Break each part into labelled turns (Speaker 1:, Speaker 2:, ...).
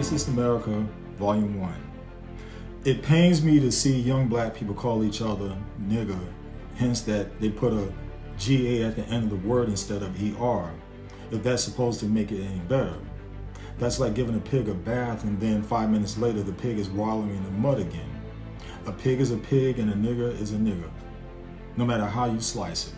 Speaker 1: Racist America, Volume 1. It pains me to see young black people call each other nigger, hence that they put a GA at the end of the word instead of ER, if that's supposed to make it any better. That's like giving a pig a bath and then 5 minutes later the pig is wallowing in the mud again. A pig is a pig and a nigger is a nigger, no matter how you slice it.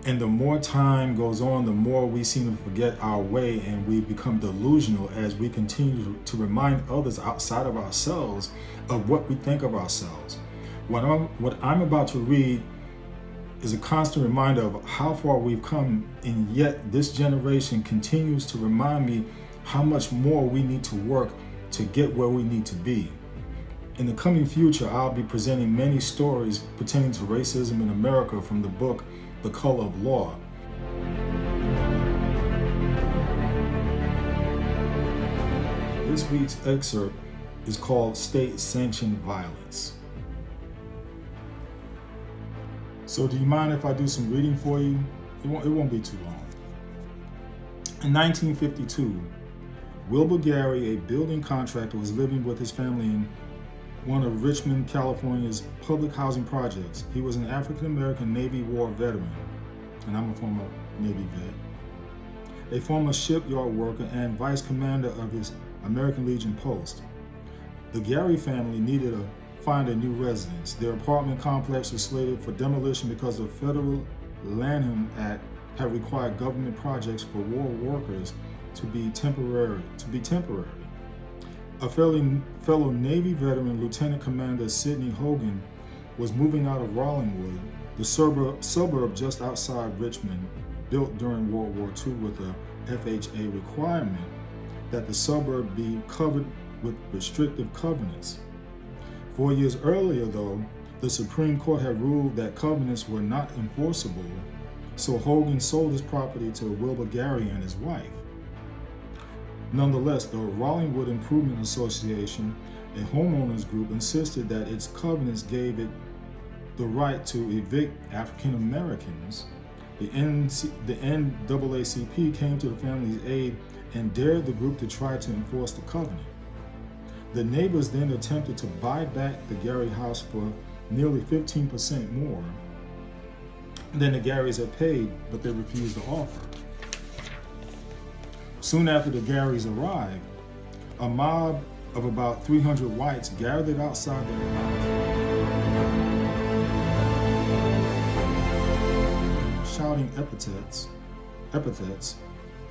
Speaker 1: And the more time goes on, the more we seem to forget our way and we become delusional as we continue to remind others outside of ourselves of what we think of ourselves. What I'm about to read is a constant reminder of how far we've come, and yet this generation continues to remind me how much more we need to work to get where we need to be. In the coming future, I'll be presenting many stories pertaining to racism in America from the book The Color of Law. This week's excerpt is called State-Sanctioned Violence. So do you mind if I do some reading for you? It won't be too long. In 1952, Wilbur Gary, a building contractor, was living with his family in one of Richmond, California's public housing projects. He was an African-American Navy War veteran, and I'm a former Navy vet, a former shipyard worker and vice commander of his American Legion post. The Gary family needed to find a new residence. Their apartment complex was slated for demolition because the Federal Lanham Act had required government projects for war workers to be temporary. A fellow Navy veteran, Lieutenant Commander Sidney Hogan, was moving out of Rollingwood, the suburb just outside Richmond, built during World War II with a FHA requirement that the suburb be covered with restrictive covenants. 4 years earlier, though, the Supreme Court had ruled that covenants were not enforceable, so Hogan sold his property to Wilbur Gary and his wife. Nonetheless, the Rollingwood Improvement Association, a homeowners group, insisted that its covenants gave it the right to evict African Americans. The NAACP came to the family's aid and dared the group to try to enforce the covenant. The neighbors then attempted to buy back the Gary house for nearly 15% more than the Garys had paid, but they refused the offer. Soon after the Garys arrived, a mob of about 300 whites gathered outside their house, shouting epithets,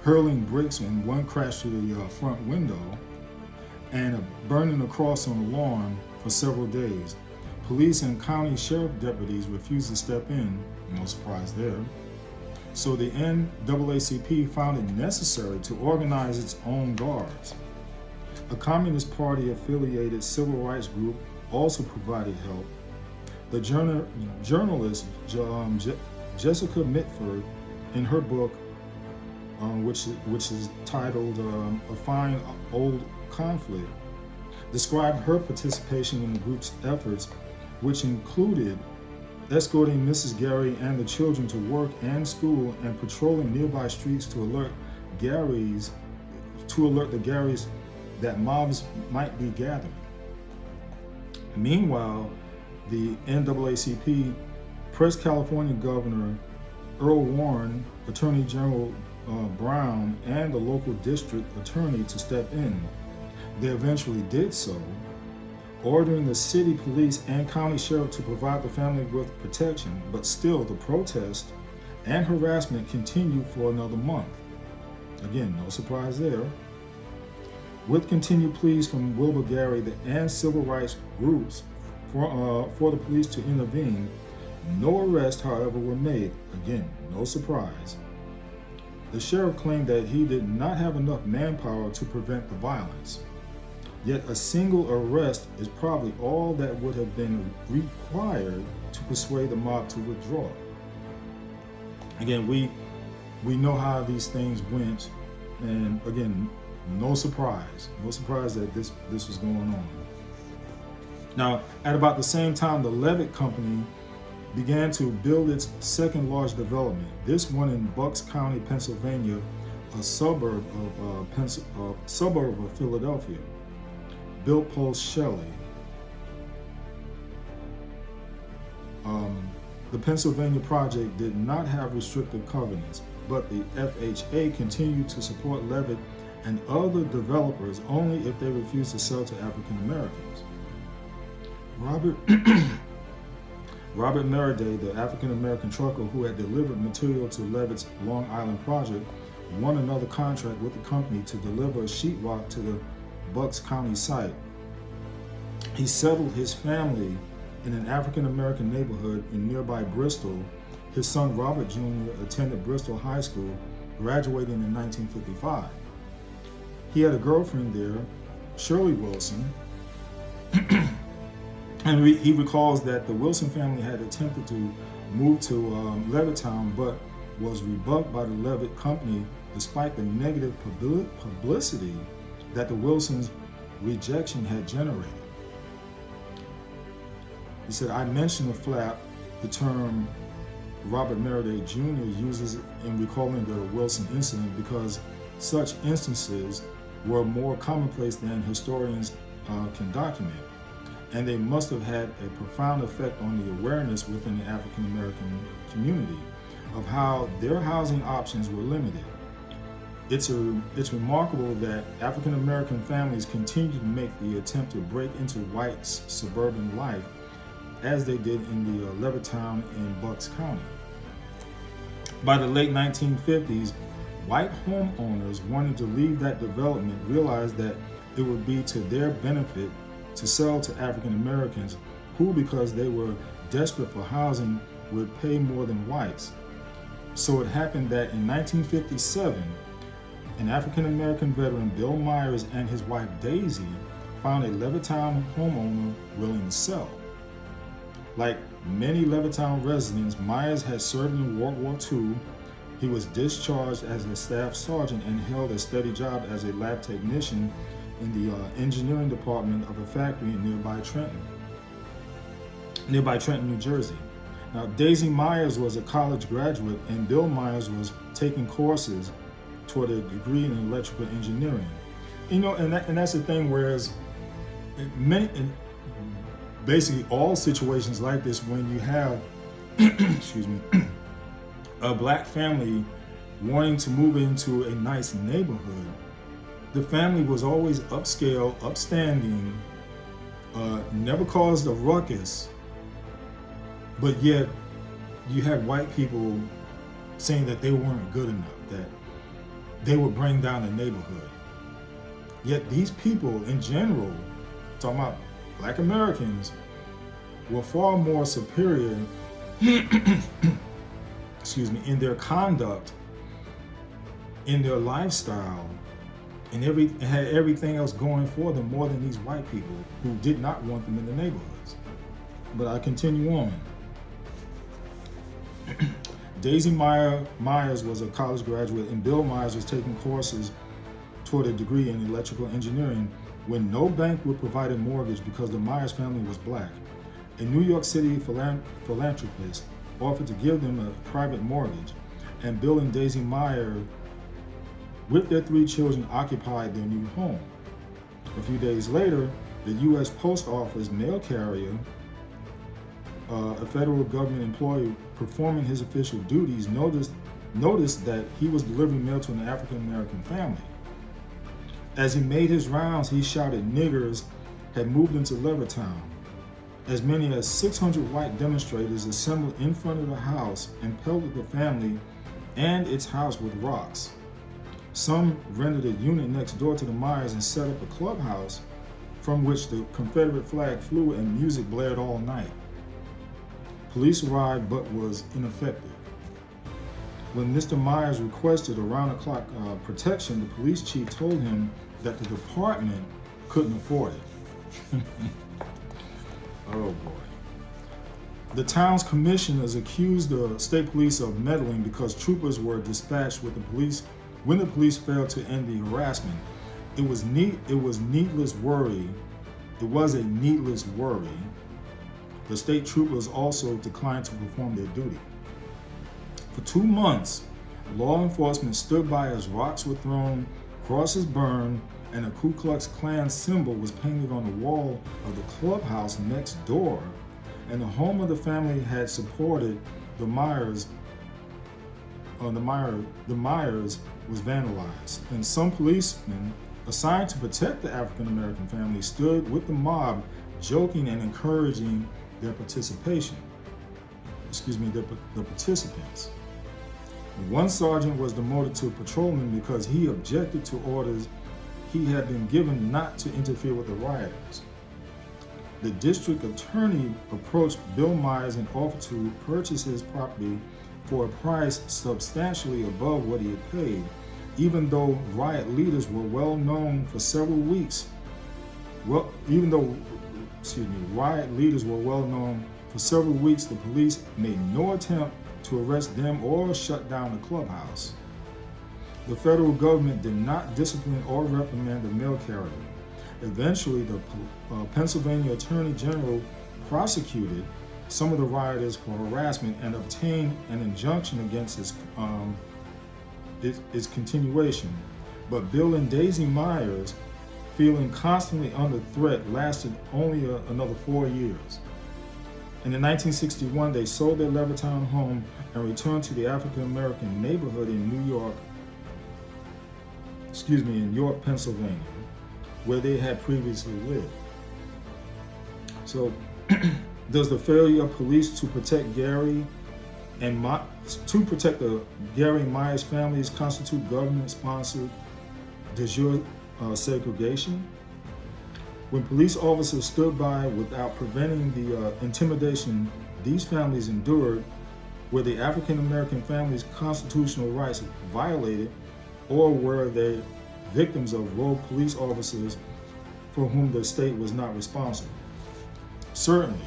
Speaker 1: hurling bricks, and one crashed through the front window, and burning a cross on the lawn for several days. Police and county sheriff deputies refused to step in, no surprise there. So the NAACP found it necessary to organize its own guards. A Communist Party affiliated civil rights group also provided help. The journalist Jessica Mitford, in her book, which is titled A Fine Old Conflict, described her participation in the group's efforts, which included escorting Mrs. Gary and the children to work and school and patrolling nearby streets to alert the Garys that mobs might be gathering. Meanwhile, the NAACP pressed California Governor Earl Warren, Attorney General Brown, and the local district attorney to step in. They eventually did so, ordering the city police and county sheriff to provide the family with protection, but still the protest and harassment continued for another month. Again, no surprise there. With continued pleas from Wilbur Gary and civil rights groups for the police to intervene, no arrests, however, were made. Again, no surprise. The sheriff claimed that he did not have enough manpower to prevent the violence. Yet a single arrest is probably all that would have been required to persuade the mob to withdraw. Again, we know how these things went, and again, no surprise that this was going on. Now, at about the same time, the Levitt Company began to build its second large development, this one in Bucks County, Pennsylvania, a suburb of Philadelphia, built post Shelley. The Pennsylvania project did not have restrictive covenants, but the FHA continued to support Levitt and other developers only if they refused to sell to African Americans. Robert Merriday, the African American trucker who had delivered material to Levitt's Long Island project, won another contract with the company to deliver sheetrock to the Bucks County site. He settled his family in an African American neighborhood in nearby Bristol. His son Robert Jr. attended Bristol High School, graduating in 1955. He had a girlfriend there, Shirley Wilson, and he recalls that the Wilson family had attempted to move to Levittown, but was rebuffed by the Levitt Company despite the negative publicity that the Wilsons' rejection had generated. He said, I mentioned the flap, the term Robert Merriday Jr. uses in recalling the Wilson incident because such instances were more commonplace than historians can document, and they must have had a profound effect on the awareness within the African American community of how their housing options were limited. It's remarkable that African American families continue to make the attempt to break into white suburban life as they did in the Levittown in Bucks County. By the late 1950s, white homeowners wanting to leave that development realized that it would be to their benefit to sell to African Americans who, because they were desperate for housing, would pay more than whites. So it happened that in 1957, an African American veteran, Bill Myers, and his wife Daisy found a Levittown homeowner willing to sell. Like many Levittown residents, Myers had served in World War II. He was discharged as a staff sergeant and held a steady job as a lab technician in the engineering department of a factory in nearby Trenton, New Jersey. Now, Daisy Myers was a college graduate, and Bill Myers was taking courses toward a degree in electrical engineering. You know, and that's the thing. Whereas, in basically all situations like this, when you have, excuse me, a black family wanting to move into a nice neighborhood, the family was always upscale, upstanding, never caused a ruckus, but yet you had white people saying that they weren't good enough, that they would bring down the neighborhood. Yet these people in general, talking about black Americans, were far more superior excuse me, in their conduct, in their lifestyle, and had everything else going for them more than these white people who did not want them in the neighborhoods. But I continue on. Daisy Myers was a college graduate, and Bill Myers was taking courses toward a degree in electrical engineering when no bank would provide a mortgage because the Myers family was black. A New York City philanthropist offered to give them a private mortgage, and Bill and Daisy Myers, with their 3 children, occupied their new home. A few days later, the U.S. Post Office mail carrier, a federal government employee performing his official duties, noticed that he was delivering mail to an African American family. As he made his rounds, he shouted niggers had moved into Levittown. As many as 600 white demonstrators assembled in front of the house and pelted the family and its house with rocks. Some rented a unit next door to the Myers and set up a clubhouse from which the Confederate flag flew and music blared all night. Police arrived but was ineffective. When Mr. Myers requested around-the-clock protection, the police chief told him that the department couldn't afford it. Oh boy. The town's commissioners accused the state police of meddling because troopers were dispatched with the police when the police failed to end the harassment. It was needless worry. It was a needless worry. The state troopers also declined to perform their duty. For 2 months, Law enforcement stood by as rocks were thrown, crosses burned, and a Ku Klux Klan symbol was painted on the wall of the clubhouse next door, and the home of the family had supported the Myers. The Myers was vandalized, and some policemen assigned to protect the African American family stood with the mob, joking and encouraging their participation. The participants. One sergeant was demoted to patrolman because he objected to orders he had been given not to interfere with the rioters. The district attorney approached Bill Myers and offered to purchase his property for a price substantially above what he had paid, even though riot leaders were well known for several weeks. Riot leaders were well known for several weeks, the police made no attempt to arrest them or shut down the clubhouse. The federal government did not discipline or reprimand the mail carrier. Eventually, the Pennsylvania Attorney General prosecuted some of the rioters for harassment and obtained an injunction against its continuation. But Bill and Daisy Myers, feeling constantly under threat, lasted only another 4 years. And in 1961, they sold their Levittown home and returned to the African American neighborhood in York, Pennsylvania, where they had previously lived. So, does the failure of police to protect the Gary Myers families constitute government-sponsored de jure segregation? When police officers stood by without preventing the intimidation these families endured, were the African American families' constitutional rights violated, or were they victims of rogue police officers for whom the state was not responsible? Certainly,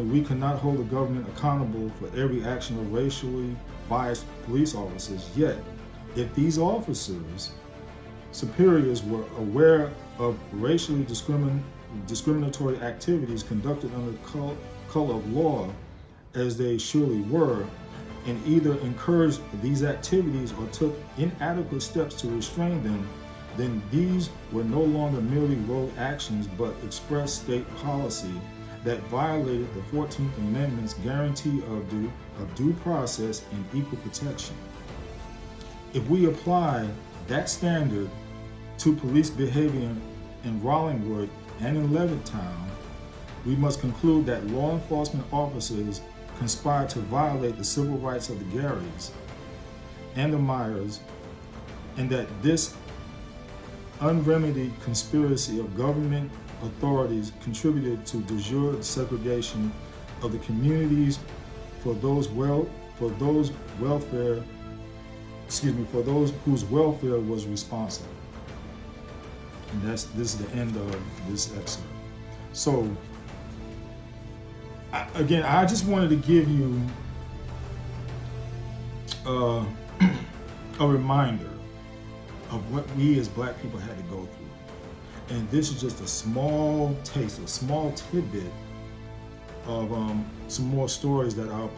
Speaker 1: we cannot hold the government accountable for every action of racially biased police officers. Yet, if these officers' superiors were aware of racially discriminatory activities conducted under the color of law, as they surely were, and either encouraged these activities or took inadequate steps to restrain them, then these were no longer merely rogue actions but express state policy that violated the 14th Amendment's guarantee of due process and equal protection. If we apply that standard to police behavior in Rollingwood and in Levittown, we must conclude that law enforcement officers conspired to violate the civil rights of the Garys and the Myers, and that this unremedied conspiracy of government authorities contributed to de jure segregation of the communities for those whose welfare was responsible. And this is the end of this excerpt. So, I just wanted to give you a reminder of what we as Black people had to go through. And this is just a small taste, a small tidbit of some more stories that I'll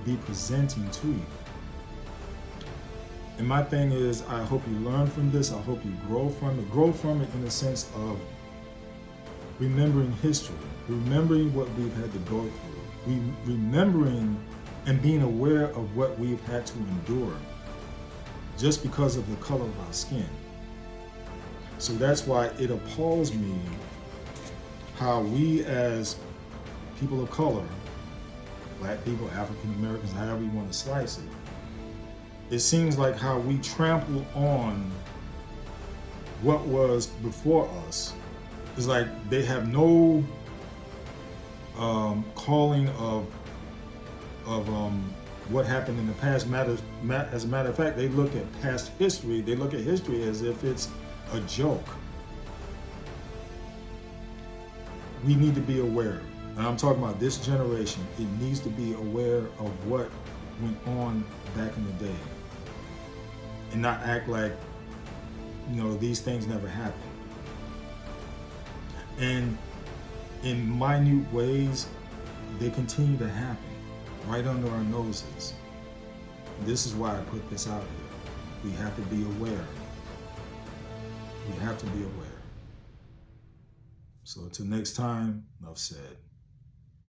Speaker 1: be presenting to you. And my thing is, I hope you learn from this. I hope you grow from it. Grow from it in the sense of remembering history, remembering what we've had to go through, remembering and being aware of what we've had to endure just because of the color of our skin. So that's why it appalls me how we as people of color, Black people, African Americans, however you want to slice it seems like how we trample on what was before us. It's like they have no calling of what happened in the past. As a matter of fact, they look at past history. They look at history as if it's a joke. We need to be aware, and I'm talking about this generation. It needs to be aware of what went on back in the day, and not act like, these things never happened. And in minute ways, they continue to happen right under our noses. This is why I put this out here. We have to be aware. We have to be aware. So until next time, enough said.